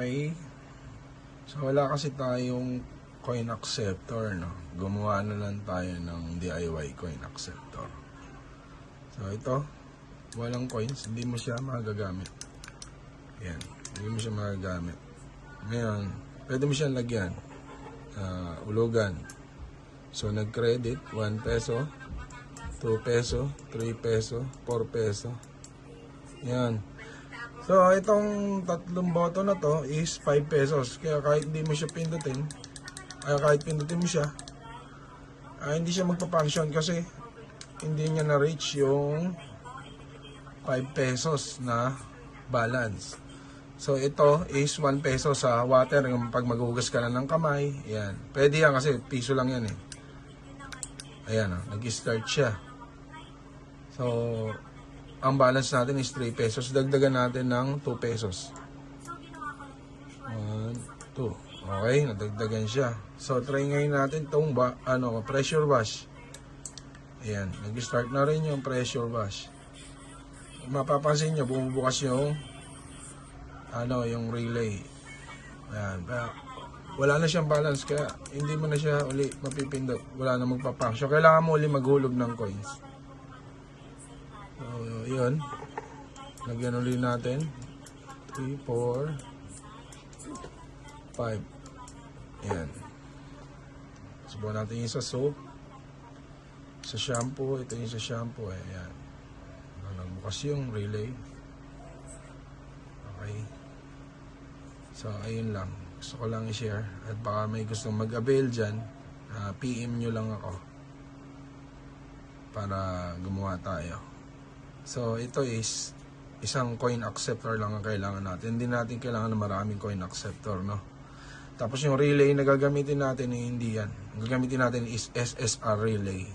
Okay. So wala kasi tayong coin acceptor, no? Gumawa na lang tayo ng DIY coin acceptor. So ito, walang coins, hindi mo siya magagamit. Yan, hindi mo siya magagamit. Ngayon, pwede mo siyang lagyan, ulugan. So nag-credit, 1 peso, 2 peso, 3 peso, 4 peso. Yan. So, itong tatlong boto na to is 5 pesos. Kaya kahit hindi mo siya pindutin, kahit pindutin mo siya, hindi siya magpa-function kasi hindi niya na-reach yung 5 pesos na balance. So, ito is 1 peso sa water. Yung pag maghugas ka na ng kamay, yan. Pwede yan kasi piso lang yan eh. Ayan, nag-start siya. So, ang balance natin is 3 pesos. Dagdagan natin ng 2 pesos. 1, 2. Okay, nadagdagan siya. So, try ngayon natin itong pressure wash. Ayan, nag-start na rin yung pressure wash. Mapapansin nyo, bumubukas yung yung relay. Ayan, wala na siyang balance kaya hindi mo na siya uli mapipindot. Wala na magpa-function. Kailangan mo uli maghulog ng coins. So, yun. Lagyan ulit natin. 3, 4, 5. Ayan. Subukan natin yung sa soap. Sa shampoo. Ito yung sa shampoo. Ayan. Nagbukas yung relay. Okay. So, ayun lang. Gusto ko lang i-share. At baka may gustong mag-avail dyan, PM nyo lang ako. Para gumawa tayo. So, ito is isang coin acceptor lang ang kailangan natin. Hindi natin kailangan ng maraming coin acceptor, no? Tapos yung relay na gagamitin natin, hindi yan. Ang gagamitin natin is SSR relay.